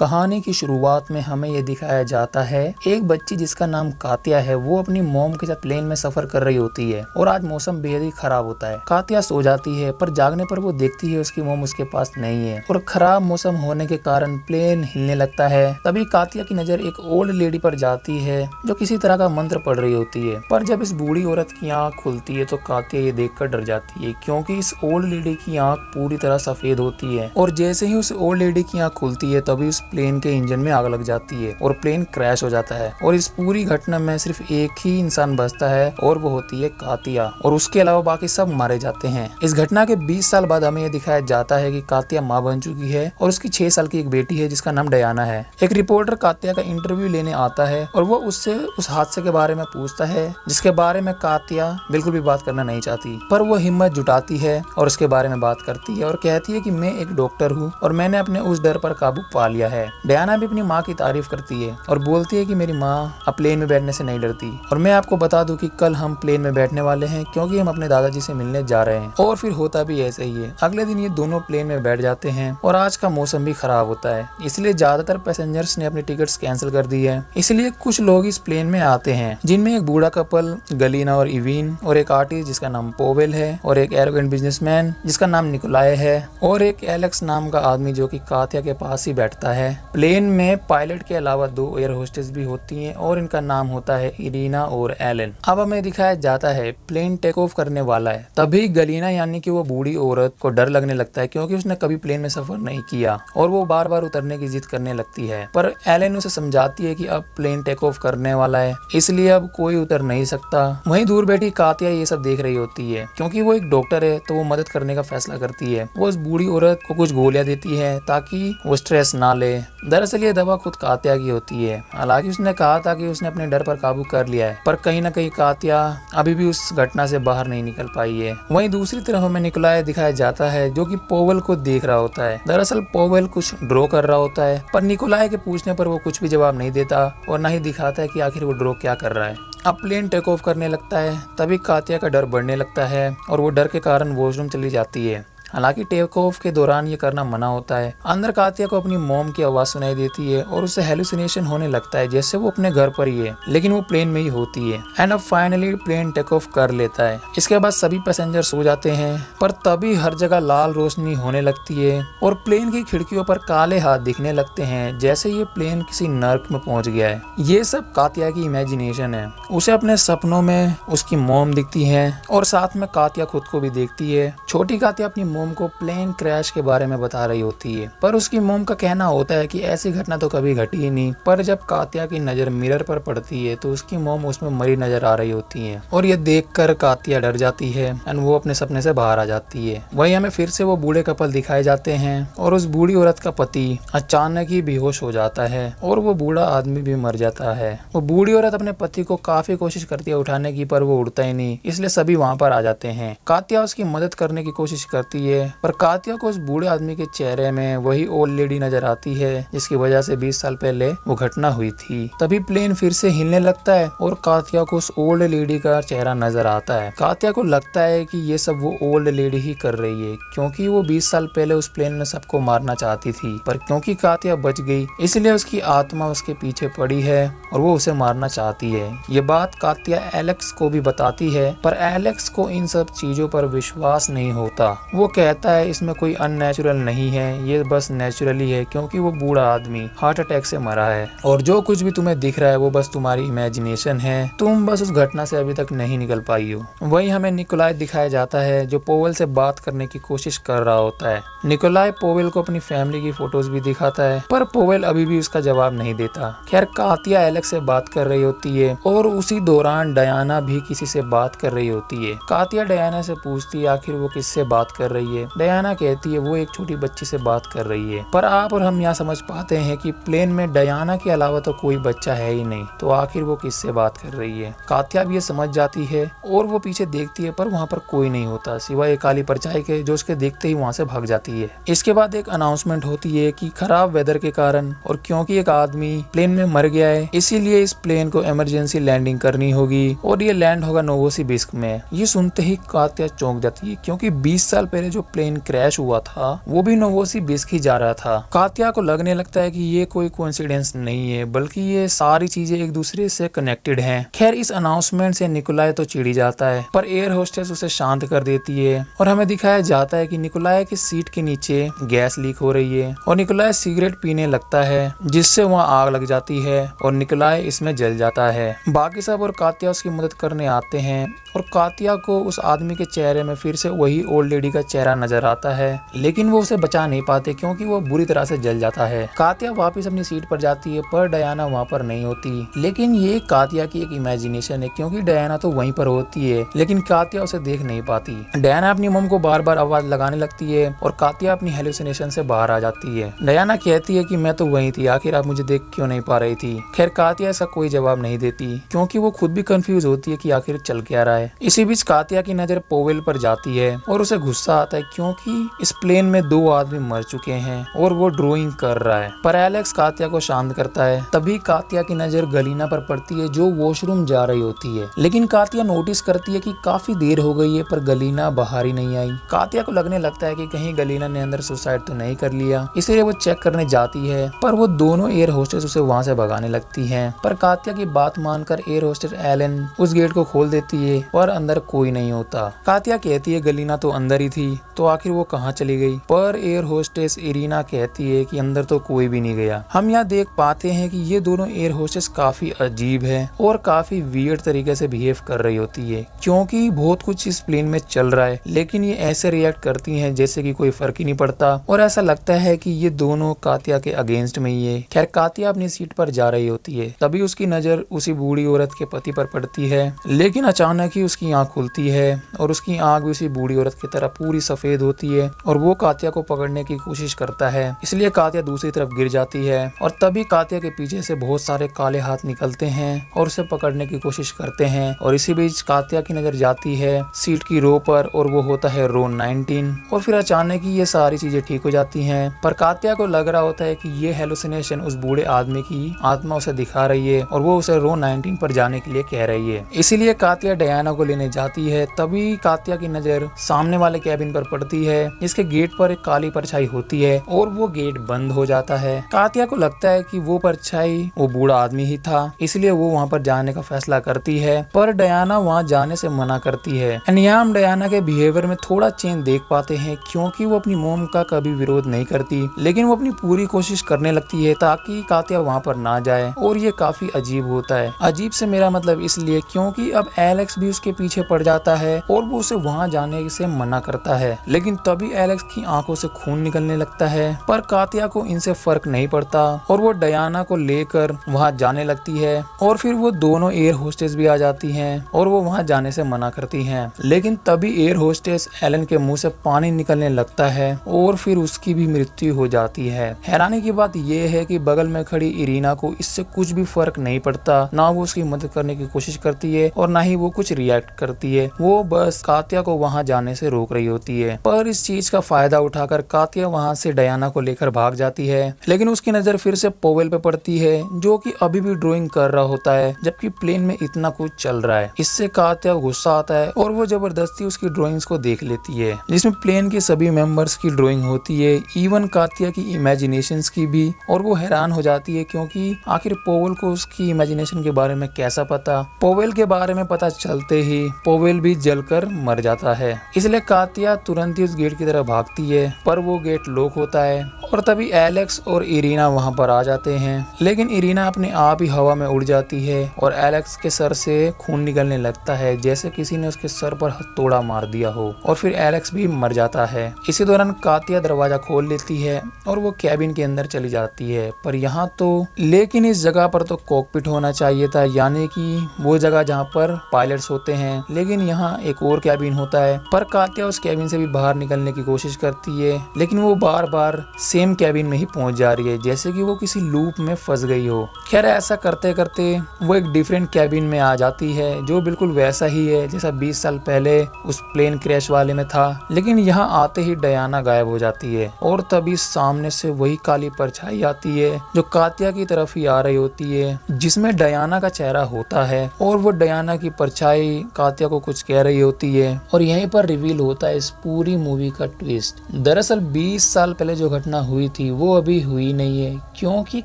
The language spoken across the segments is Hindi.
कहानी की शुरुआत में हमें ये दिखाया जाता है एक बच्ची जिसका नाम कात्या है, वो अपनी मॉम के साथ प्लेन में सफर कर रही होती है और आज मौसम बेहद ही खराब होता है। कात्या सो जाती है पर जागने पर वो देखती है उसकी मॉम उसके पास नहीं है और खराब मौसम होने के कारण प्लेन हिलने लगता है। तभी कात्या की नजर एक ओल्ड लेडी पर जाती है जो किसी तरह का मंत्र पढ़ रही होती है, पर जब इस बूढ़ी औरत की आंख खुलती है तो कात्या ये देखकर डर जाती है क्योंकि इस ओल्ड लेडी की आंख पूरी तरह सफेद होती है और जैसे ही उस ओल्ड लेडी की आंख खुलती है तभी उस प्लेन के इंजन में आग लग जाती है और प्लेन क्रैश हो जाता है। और इस पूरी घटना में सिर्फ एक ही इंसान बचता है और वो होती है कात्या, और उसके अलावा बाकी सब मारे जाते हैं। इस घटना के 20 साल बाद हमें यह दिखाया जाता है कि कात्या माँ बन चुकी है और उसकी 6 साल की एक बेटी है जिसका नाम डयाना है। एक रिपोर्टर कात्या का इंटरव्यू लेने आता है और वो उससे उस हादसे के बारे में पूछता है जिसके बारे में कात्या बिल्कुल भी बात करना नहीं चाहती, पर वो हिम्मत जुटाती है और उसके बारे में बात करती है और कहती है कि मैं एक डॉक्टर हूँ और मैंने अपने उस डर पर काबू पा लिया है। डयाना भी अपनी माँ की तारीफ करती है और बोलती है कि मेरी माँ अब प्लेन में बैठने से नहीं डरती और मैं आपको बता दूं कि कल हम प्लेन में बैठने वाले हैं क्योंकि हम अपने दादाजी से मिलने जा रहे हैं। और फिर होता भी ऐसे ही है। अगले दिन ये दोनों प्लेन में बैठ जाते हैं और आज का मौसम भी खराब होता है, इसलिए ज्यादातर पैसेंजर्स ने अपनी टिकट्स कैंसिल कर दी है। इसलिए कुछ लोग इस प्लेन में आते हैं जिनमें एक बूढ़ा कपल गलीना और इवीन और एक आर्टिस्ट जिसका नाम पोवेल है और एक एरोगेंट बिजनेसमैन जिसका नाम निकोलाय है और एक एलेक्स नाम का आदमी जो कि कात्या के पास ही बैठता है। प्लेन में पायलट के अलावा 2 एयर होस्टेस भी होती हैं और इनका नाम होता है इरीना और एलन। अब हमें दिखाया जाता है प्लेन टेक ऑफ करने वाला है, तभी गलीना यानी कि वो बूढ़ी औरत को डर लगने लगता है क्योंकि उसने कभी प्लेन में सफर नहीं किया और वो बार बार उतरने की जिद करने लगती है। पर एलन उसे समझाती है कि अब प्लेन टेक ऑफ करने वाला है इसलिए अब कोई उतर नहीं सकता। वहीं दूर बैठी कात्या ये सब देख रही होती है, क्योंकि वो एक डॉक्टर है तो वो मदद करने का फैसला करती है। वो उस बूढ़ी औरत को कुछ गोलियां देती है ताकि वो स्ट्रेस ना ले। दरअसल ये दवा खुद कात्या की होती है। हालांकि उसने कहा था कि उसने अपने डर पर काबू कर लिया है, पर कहीं ना कहीं कात्या अभी भी उस घटना से बाहर नहीं निकल पाई है। वहीं दूसरी तरफ हमें निकोलाय दिखाया जाता है जो कि पोवेल को देख रहा होता है। दरअसल पोवेल कुछ ड्रॉ कर रहा होता है, पर निकोलाय के पूछने पर वो कुछ भी जवाब नहीं देता और न ही दिखाता है कि आखिर वो ड्रॉ क्या कर रहा है। अब प्लेन टेक ऑफ करने लगता है, तभी कात्या का डर बढ़ने लगता है और वो डर के कारण वॉशरूम चली जाती है। हालांकि टेक ऑफ के दौरान ये करना मना होता है। अंदर कात्या को अपनी मॉम की आवाज सुनाई देती है और उसे हेलुसिनेशन होने लगता है जैसे वो अपने घर पर ही है, लेकिन वो प्लेन में ही होती है। एंड अब फाइनली प्लेन टेक ऑफ कर लेता है। इसके बाद सभी पैसेंजर सो जाते हैं, पर तभी हर जगह लाल रोशनी होने लगती है और प्लेन की खिड़कियों पर काले हाथ दिखने लगते हैं जैसे ये प्लेन किसी नर्क में पहुंच गया है। ये सब कात्या की इमेजिनेशन है। उसे अपने सपनों में उसकी मॉम दिखती है और साथ में कात्या खुद को भी देखती है। छोटी कात्या अपनी मॉम को प्लेन क्रैश के बारे में बता रही होती है, पर उसकी मॉम का कहना होता है कि ऐसी घटना तो कभी घटी ही नहीं। पर जब कात्या की नजर मिरर पर पड़ती है तो उसकी मॉम उसमें मरी नजर आ रही होती है और ये देखकर कात्या डर जाती है एंड वो अपने सपने से बाहर आ जाती है। वहीं हमें फिर से वो बूढ़े कपल दिखाए जाते हैं और उस बूढ़ी औरत का पति अचानक ही बेहोश हो जाता है और वो बूढ़ा आदमी भी मर जाता है। वो बूढ़ी औरत अपने पति को काफी कोशिश करती है उठाने की, पर वो उड़ता ही नहीं, इसलिए सभी वहाँ पर आ जाते हैं। कात्या उसकी मदद करने की कोशिश करती है, पर कात्या को उस बूढ़े आदमी के चेहरे में वही ओल्ड लेडी नजर आती है जिसकी वजह से 20 साल पहले वो घटना हुई थी। तभी प्लेन फिर से हिलने लगता है और कात्या को उस ओल्ड लेडी का चेहरा नजर आता है। कात्या को लगता है कि ये सब वो ओल्ड लेडी ही कर रही है क्योंकि वो 20 साल पहले उस प्लेन में सबको मारना चाहती थी, पर क्योंकि कात्या बच गई इसलिए उसकी आत्मा उसके पीछे पड़ी है और वो उसे मारना चाहती है। ये बात कात्या एलेक्स को भी बताती है, पर एलेक्स को इन सब चीजों पर विश्वास नहीं होता। वो कहता है इसमें कोई अननेचुरल नहीं है, ये बस नेचुरली है क्योंकि वो बूढ़ा आदमी हार्ट अटैक से मरा है और जो कुछ भी तुम्हें दिख रहा है वो बस तुम्हारी इमेजिनेशन है, तुम बस उस घटना से अभी तक नहीं निकल पाई हो। वहीं हमें निकोलाय दिखाया जाता है जो पोवेल से बात करने की कोशिश कर रहा होता है। निकोलाय पोवेल को अपनी फैमिली की फोटोज भी दिखाता है, पर पोवेल अभी भी उसका जवाब नहीं देता। खैर कात्या एलेक्स से बात कर रही होती है और उसी दौरान डयाना भी किसी से बात कर रही होती है। कात्या डयाना से पूछती है आखिर वो किससे बात कर रही है। डयाना कहती है वो एक छोटी बच्ची से बात कर रही है, पर आप और हम यहाँ समझ पाते हैं कि प्लेन में डयाना के अलावा तो कोई बच्चा है ही नहीं, तो आखिर वो किससे बात कर रही है। कात्या भी ये समझ जाती है और वो पीछे देखती है, पर वहाँ पर कोई नहीं होता सिवाय एक काली परछाई के जो उसके देखते ही वहाँ से भाग जाती है। इसके बाद एक अनाउंसमेंट होती है कि खराब वेदर के कारण और क्योंकि एक आदमी प्लेन में मर गया है इसीलिए इस प्लेन को इमरजेंसी लैंडिंग करनी होगी और ये लैंड होगा नोवोसिबिर्स्क में। ये सुनते ही कात्या चौंक जाती है क्योंकि 20 साल पहले जो प्लेन क्रैश हुआ था वो भी नोवोसिबिर्स्क ही जा रहा था। कात्या को लगने लगता है कि ये कोई कोइंसिडेंस नहीं है, बल्कि ये सारी चीजें एक दूसरे से कनेक्टेड हैं। खैर इस अनाउंसमेंट से निकोलाई तो चिढ़ जाता है, पर एयर होस्टेस उसे शांत कर देती है और हमें दिखाया जाता है कि निकोलाई की सीट के नीचे गैस लीक हो रही है और निकोलाई सिगरेट पीने लगता है, जिससे वहाँ आग लग जाती है और निकोलाई इसमें जल जाता है। बाकी सब और कात्या उसकी मदद करने आते हैं और कात्या को उस आदमी के चेहरे में फिर से वही ओल्ड लेडी का चेहरा नजर आता है, लेकिन वो उसे बचा नहीं पाते क्योंकि वो बुरी तरह से जल जाता है। कात्या वापस अपनी सीट पर जाती है, पर डायना वहाँ पर नहीं होती। लेकिन ये कात्या की एक इमेजिनेशन है, क्योंकि डायना तो वहीं पर होती है, लेकिन कात्या उसे देख नहीं पाती। डायना अपनी मम को बार बार आवाज लगाने लगती है और कात्या अपनी हेलुसिनेशन से बाहर आ जाती है। डायना कहती है कि मैं तो वहीं थी, आखिर आप मुझे देख क्यों नहीं पा रही थी। खैर कात्या इसका कोई जवाब नहीं देती, क्योंकि वो खुद भी कंफ्यूज होती है कि आखिर चल क्या रहा है। इसी बीच कात्या की नजर पोवेल पर जाती है और उसे गुस्सा आता है, क्योंकि इस प्लेन में 2 आदमी मर चुके हैं और वो ड्राइंग कर रहा है। पर एलेक्स कात्या को शांत करता है। तभी कात्या की नजर गलीना पर पड़ती है, जो वॉशरूम जा रही होती है। लेकिन कात्या नोटिस करती है कि काफी देर हो गई है पर गलीना बाहर ही नहीं आई। कात्या को लगने लगता है कि कहीं गलीना ने अंदर सुसाइड तो नहीं कर लिया, इसलिए वो चेक करने जाती है, पर वो दोनों एयर होस्टेस उसे वहाँ से भगाने लगती है। पर कात्या की बात मानकर एयर होस्टेस एलन उस गेट को खोल देती है और अंदर कोई नहीं होता। कात्या कहती है गलीना तो अंदर ही थी, तो आखिर वो कहाँ चली गई। पर एयर होस्टेस इरीना कहती है कि अंदर तो कोई भी नहीं गया। हम यहाँ देख पाते हैं कि ये दोनों एयर होस्टेस काफी अजीब है और काफी वियर्ड तरीके से बिहेव कर रही होती है, क्योंकि बहुत कुछ इस प्लेन में चल रहा है, लेकिन ये ऐसे रिएक्ट करती हैं जैसे कि कोई फर्क ही नहीं पड़ता और ऐसा लगता है कि ये दोनों कात्या के अगेंस्ट में ही है। खैर कात्या अपनी सीट पर जा रही होती है, तभी उसकी नजर उसी बूढ़ी औरत के पति पर पड़ती है, लेकिन अचानक ही उसकी आंख खुलती है और उसकी आंख भी उसी बूढ़ी औरत की तरह पूरी सफेद होती है और वो कात्या को पकड़ने की कोशिश करता है, इसलिए कात्या दूसरी तरफ गिर जाती है और तभी कात्या के पीछे से बहुत सारे काले हाथ निकलते हैं और उसे पकड़ने की कोशिश करते हैं। और इसी बीच कात्या की नजर जाती है सीट की रो पर और वो होता है रो 19 और फिर अचानक ही ये सारी चीजें ठीक हो जाती हैं। पर कात्या को लग रहा होता है कि ये हेलुसिनेशन उस बूढ़े आदमी की आत्मा उसे दिखा रही है और वो उसे रो 19 पर जाने के लिए कह रही है, इसीलिए कात्या डायना को लेने जाती है। तभी कात्या की नजर सामने वाले कैबिन पर पड़ती है, जिसके गेट पर एक काली परछाई होती है और वो गेट बंद हो जाता है। कात्या को लगता है कि वो परछाई वो बूढ़ा आदमी ही था, इसलिए वो वहाँ पर जाने का फैसला करती है, पर डायना वहाँ जाने से मना करती है। यहाँ हम डायना के बिहेवियर में थोड़ा चेंज देख पाते हैं, क्योंकि वो अपनी मोम का कभी विरोध नहीं करती, लेकिन वो अपनी पूरी कोशिश करने लगती है ताकि कात्या वहाँ पर ना जाए और ये काफी अजीब होता है। अजीब से मेरा मतलब इसलिए क्योंकि अब एलेक्स भी उसके पीछे पड़ जाता है और वो उसे वहाँ जाने से मना करता है, लेकिन तभी एलेक्स की आंखों से खून निकलने लगता है। पर कात्या को इनसे फर्क नहीं पड़ता और वो डायना को लेकर वहाँ जाने लगती है और फिर वो दोनों एयर होस्टेस भी आ जाती हैं और वो वहाँ जाने से मना करती हैं। लेकिन तभी एयर होस्टेस एलन के मुंह से पानी निकलने लगता है और फिर उसकी भी मृत्यु हो जाती है। हैरानी की बात यह है कि बगल में खड़ी इरीना को इससे कुछ भी फर्क नहीं पड़ता, ना वो उसकी मदद करने की कोशिश करती है और ना ही वो कुछ रिएक्ट करती है। वो बस कात्या को वहाँ जाने से रोक रही होती है। पर इस चीज का फायदा उठाकर कात्या वहाँ से डायना को लेकर भाग जाती है, लेकिन उसकी नजर फिर से पोवेल पे पड़ती है, जो कि अभी भी ड्राइंग कर रहा होता है जबकि प्लेन में इतना कुछ चल रहा है। इससे कात्या को गुस्सा आता है और वो जबरदस्ती उसकी ड्राइंग्स को देख लेती है, जिसमें प्लेन के सभी मेंबर्स की ड्राइंग होती है, इवन कात्या की इमेजिनेशंस की भी। और वो हैरान हो जाती है क्योंकि आखिर पोवेल को उसकी इमेजिनेशन के बारे में कैसा पता। पोवेल के बारे में पता चलते ही पोवेल भी जलकर मर जाता है, इसलिए कात्या तुरंत ही उस गेट की तरफ भागती है, पर वो गेट लॉक होता है और तभी एलेक्स और इरीना वहां पर आ जाते हैं। लेकिन इरीना अपने आप ही हवा में उड़ जाती है और एलेक्स के सर से खून निकलने लगता है, जैसे किसी ने उसके सर पर हथौड़ा मार दिया हो, और फिर एलेक्स भी मर जाता है। इसी दौरान कात्या दरवाजा खोल लेती है और वो कैबिन के अंदर चली जाती है। पर यहाँ तो लेकिन इस जगह पर तो कॉकपिट होना चाहिए था, यानी कि वो जगह जहाँ पर पायलट्स होते हैं, लेकिन यहाँ एक और कैबिन होता है। पर कात्या उस कैबिन से भी बाहर निकलने की कोशिश करती है, लेकिन वो बार बार सेम कैबिन में ही पहुंच जा रही है, जैसे कि वो किसी लूप में फंस गई हो। खैर ऐसा करते करते वो एक डिफरेंट कैबिन में आ जाती है, जो बिल्कुल वैसा ही है जैसा 20 साल पहले उस प्लेन क्रैश वाले में था। लेकिन यहाँ आते ही डायना गायब हो जाती है और तभी सामने से वही काली परछाई आती है जो कात्या की तरफ ही आ रही होती है, जिसमें डायना का चेहरा होता है और वो डायना की परछाई कात्या को कुछ कह रही होती है। और यहीं पर रिवील होता है इस पूरी मूवी का ट्विस्ट। दरअसल 20 साल पहले जो घटना हुई थी वो अभी हुई नहीं है, क्योंकि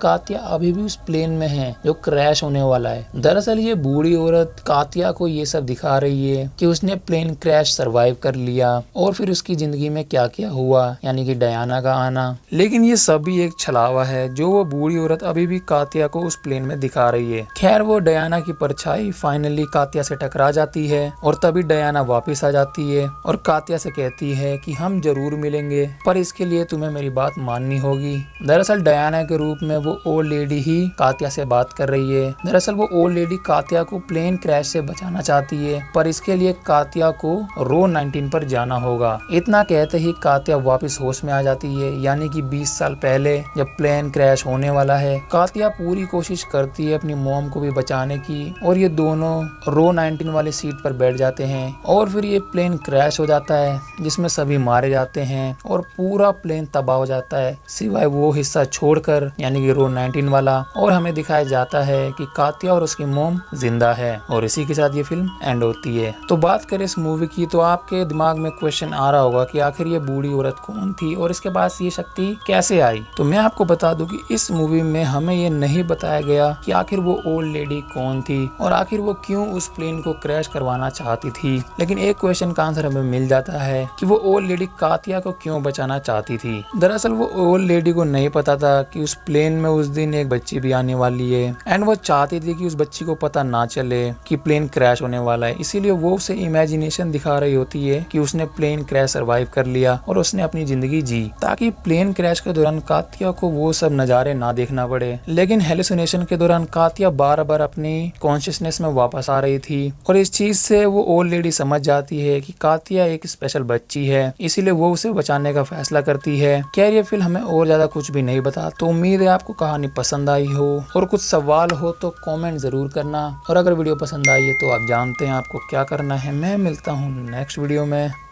कात्या अभी भी उस प्लेन में है जो क्रैश होने वाला है। दरअसल ये बूढ़ी औरत कात्या को ये सब दिखा रही है कि उसने प्लेन क्रैश सरवाइव कर लिया और फिर उसकी जिंदगी में क्या क्या हुआ, यानी कि डायना का आना। लेकिन ये सभी एक छलावा है जो वो बूढ़ी औरत अभी भी कात्या को उस प्लेन में दिखा रही है। खैर वो डायना की परछाई फाइनली कात्या से टकरा जाती है और तभी डायना वापस आ जाती है और कात्या से कहती है कि हम जरूर मिलेंगे, पर इसके लिए तुम्हें मेरी बात माननी होगी। दरअसल डायना के रूप में वो ओल्ड लेडी ही कात्या से बात कर रही है। दरअसल वो ओल्ड लेडी कात्या को प्लेन क्रैश से बचाना चाहती है, पर इसके लिए कात्या को रो 19 पर जाना होगा। इतना कहते ही कात्या वापस होश में आ जाती है, यानी कि 20 साल पहले जब प्लेन क्रैश होने वाला है। कात्या पूरी कोशिश करती है अपनी मॉम को भी बचाने की और ये दोनों रो 19 वाली सीट पर बैठ जाते हैं और फिर ये प्लेन क्रैश हो जाता है जिसमें सभी मारे जाते हैं और पूरा प्लेन तबाह हो जाता है सिवाय वो हिस्सा छोड़कर, यानी कि रो 19 वाला। और हमें दिखाया जाता है कि कात्या और उसकी मॉम जिंदा है और इसी के साथ ये फिल्म एंड होती है। तो बात करें इस मूवी की तो आपके दिमाग में क्वेश्चन आ रहा होगा कि आखिर ये बूढ़ी औरत कौन थी और इसके पास ये शक्ति कैसे आई। तो मैं आपको बता दूं कि इस मूवी में हमें ये नहीं बताया गया कि आखिर वो ओल्ड लेडी कौन थी और आखिर वो क्यों उस प्लेन को क्रैश करवाना चाहती थी। लेकिन एक क्वेश्चन का आंसर हमें मिल जाता है कि वो ओल्ड लेडी कात्या को क्यों बचाना चाहती थी। दरअसल वो ओल्ड लेडी को नहीं पता था कि उस प्लेन में उस दिन एक बच्ची भी आने वाली है एंड वो चाहती थी कि उस बच्ची को पता ना चले कि प्लेन क्रैश होने वाला है। इसीलिए वो उसे इमेजिनेशन दिखा रही होती है कि उसने प्लेन क्रैश सर्वाइव कर लिया और उसने अपनी जिंदगी जी, ताकि प्लेन क्रैश के दौरान कात्या को वो सब नजारे ना देखना पड़े। लेकिन हेलुसिनेशन के दौरान कात्या बार बार अपनी कॉन्शियसनेस में वापस आ रही थी और इस चीज से वो ओल्ड लेडी समझ जाती है कि कात्या एक स्पेशल बच्ची है, इसीलिए वो उसे बचाने का फैसला करती है। खैर ये फिल्म हमें और ज्यादा कुछ भी नहीं बता। तो उम्मीद है आपको कहानी पसंद आई हो और कुछ सवाल हो तो कमेंट जरूर करना और अगर वीडियो पसंद आई है तो आप जानते हैं आपको क्या करना है। मैं मिलता हूँ नेक्स्ट वीडियो में।